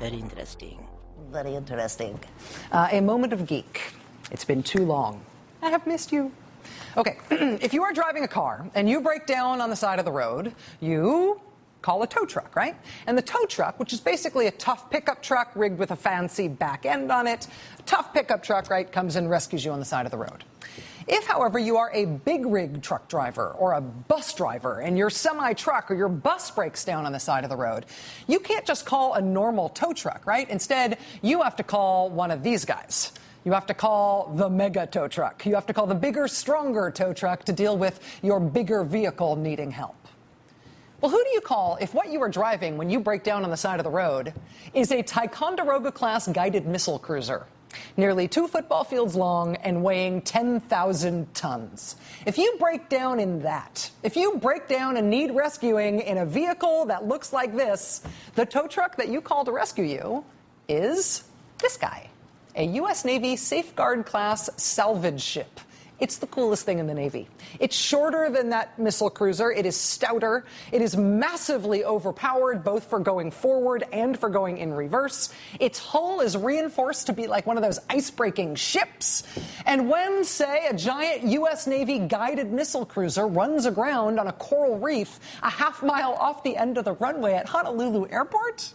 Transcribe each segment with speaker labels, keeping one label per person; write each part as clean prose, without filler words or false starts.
Speaker 1: Very interesting.
Speaker 2: Very interesting.
Speaker 3: A moment of geek. It's been too long. I have missed you. Okay, if you are driving a car and you break down on the side of the road, you call a tow truck, right? And the tow truck, which is basically a tough pickup truck rigged with a fancy back end on it, a tough pickup truck, right, comes and rescues you on the side of the road. If, however, you are a big rig truck driver or a bus driver and your semi-truck or your bus breaks down on the side of the road, you can't just call a normal tow truck, right? Instead, you have to call one of these guys. You have to call the mega tow truck. You have to call the bigger, stronger tow truck to deal with your bigger vehicle needing help. Well, who do you call if what you are driving when you break down on the side of the road is a Ticonderoga-class guided missile cruiser, nearly 2 football fields long and weighing 10,000 tons? If you break down in that, if you break down and need rescuing in a vehicle that looks like this, the tow truck that you call to rescue you is this guy, a U.S. Navy Safeguard-class salvage ship. It's the coolest thing in the Navy. It's shorter than that missile cruiser. It is stouter. It is massively overpowered, both for going forward and for going in reverse. Its hull is reinforced to be like one of those ice-breaking ships. And when, say, a giant U.S. Navy guided missile cruiser runs aground on a coral reef a half-mile off the end of the runway at Honolulu Airport,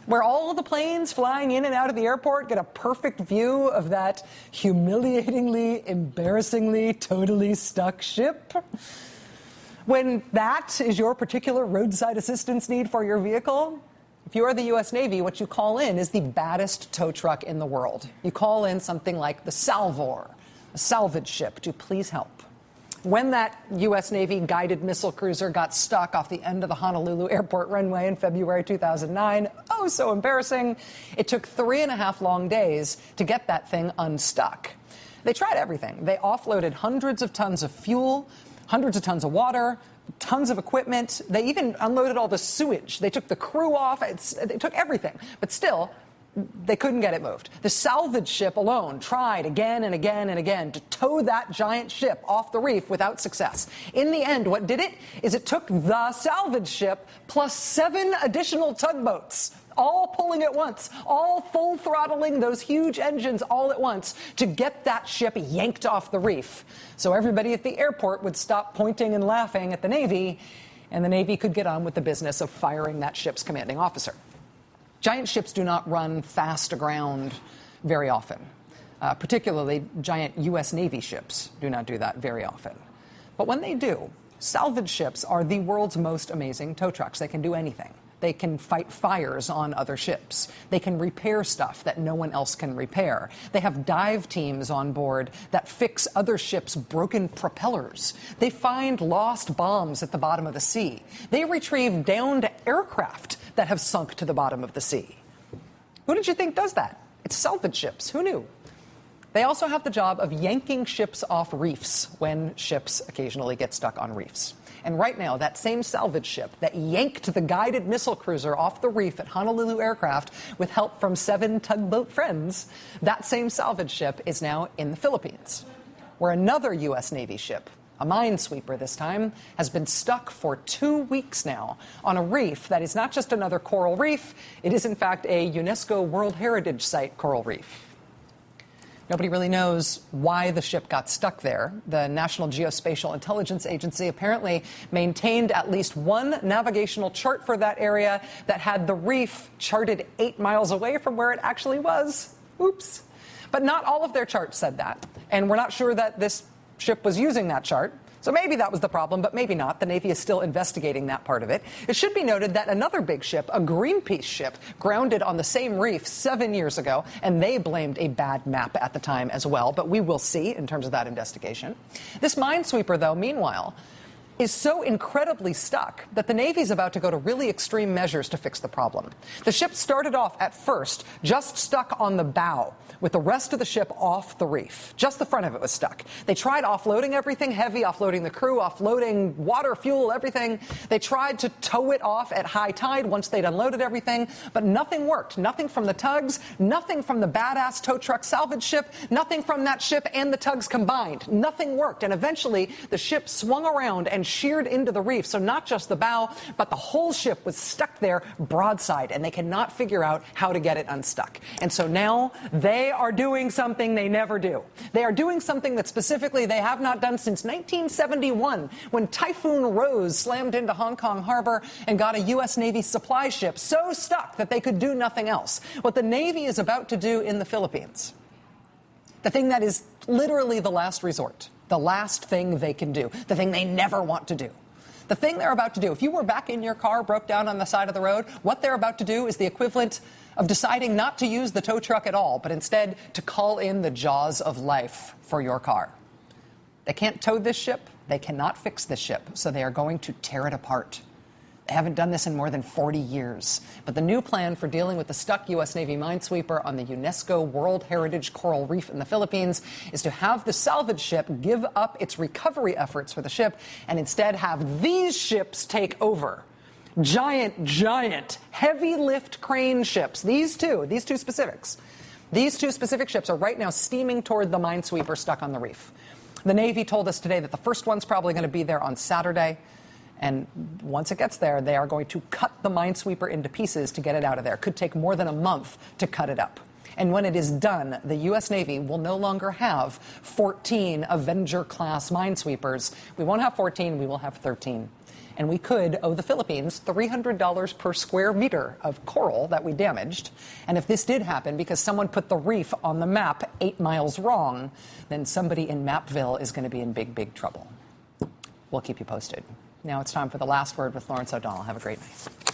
Speaker 3: where all of the planes flying in and out of the airport get a perfect view of that humiliatingly, embarrassingly, totally stuck ship, when that is your particular roadside assistance need for your vehicle, if you are the U.S. Navy, what you call in is the baddest tow truck in the world. You call in something like the Salvor, a salvage ship, to please help. When that U.S. Navy guided missile cruiser got stuck off the end of the Honolulu airport runway in February 2009, oh, so embarrassing, it took 3.5 long days to get that thing unstuck. They tried everything. They offloaded hundreds of tons of fuel, hundreds of tons of water, tons of equipment. They even unloaded all the sewage. They took the crew off. They took everything. But still, they couldn't get it moved. The salvage ship alone tried again and again and again to tow that giant ship off the reef without success. In the end, what did it is it took the salvage ship plus 7 additional tugboats, all pulling at once, all full throttling those huge engines all at once to get that ship yanked off the reef. So everybody at the airport would stop pointing and laughing at the Navy, and the Navy could get on with the business of firing that ship's commanding officer. Giant ships do not run fast aground very often. Particularly, giant U.S. Navy ships do not do that very often. But when they do, salvage ships are the world's most amazing tow trucks. They can do anything. They can fight fires on other ships. They can repair stuff that no one else can repair. They have dive teams on board that fix other ships' broken propellers. They find lost bombs at the bottom of the sea. They retrieve downed aircraft that have sunk to the bottom of the sea. Who did you think does that? It's salvage ships. Who knew? They also have the job of yanking ships off reefs when ships occasionally get stuck on reefs. And right now, that same salvage ship that yanked the guided missile cruiser off the reef at Honolulu Aircraft with help from 7 tugboat friends, that same salvage ship is now in the Philippines, where another U.S. Navy ship, a minesweeper this time, has been stuck for 2 weeks now on a reef that is not just another coral reef, it is in fact a UNESCO World Heritage Site coral reef. Nobody really knows why the ship got stuck there. The National Geospatial Intelligence Agency apparently maintained at least one navigational chart for that area that had the reef charted 8 miles away from where it actually was. Oops. But not all of their charts said that, and we're not sure that this ship was using that chart. So maybe that was the problem, but maybe not. The Navy is still investigating that part of it. It should be noted that another big ship, a Greenpeace ship, grounded on the same reef 7 years ago, and they blamed a bad map at the time as well. But we will see in terms of that investigation. This minesweeper, though, meanwhile, is so incredibly stuck that the Navy's about to go to really extreme measures to fix the problem. The ship started off at first just stuck on the bow, with the rest of the ship off the reef. Just the front of it was stuck. They tried offloading everything heavy, offloading the crew, offloading water, fuel, everything. They tried to tow it off at high tide once they'd unloaded everything, but nothing worked. Nothing from the tugs, nothing from the badass tow truck salvage ship, nothing from that ship and the tugs combined. Nothing worked, and eventually the ship swung around and sheared into the reef. So not just the bow, but the whole ship was stuck there broadside, and they cannot figure out how to get it unstuck. And so now they are doing something they never do. They are doing something that specifically they have not done since 1971, when Typhoon Rose slammed into Hong Kong harbor and got a U.S. Navy supply ship so stuck that they could do nothing else. What the Navy is about to do in the Philippines, the thing that is literally the last resort, the last thing they can do, the thing they never want to do. The thing they're about to do, if you were back in your car, broke down on the side of the road, what they're about to do is the equivalent of deciding not to use the tow truck at all, but instead to call in the jaws of life for your car. They can't tow this ship. They cannot fix this ship, so they are going to tear it apart. They haven't done this in more than 40 years. But the new plan for dealing with the stuck U.S. Navy minesweeper on the UNESCO World Heritage Coral Reef in the Philippines is to have the salvage ship give up its recovery efforts for the ship and instead have these ships take over. Giant, heavy lift crane ships. These two specific ships are right now steaming toward the minesweeper stuck on the reef. The Navy told us today that the first one's probably going to be there on Saturday. And once it gets there, they are going to cut the minesweeper into pieces to get it out of there. It could take more than a month to cut it up. And when it is done, the U.S. Navy will no longer have 14 Avenger-class minesweepers. We won't have 14, we will have 13. And we could owe the Philippines $300 per square meter of coral that we damaged. And if this did happen because someone put the reef on the map 8 miles wrong, then somebody in Mapville is going to be in big trouble. We'll keep you posted. Now it's time for the last word with Lawrence O'Donnell. Have a great night.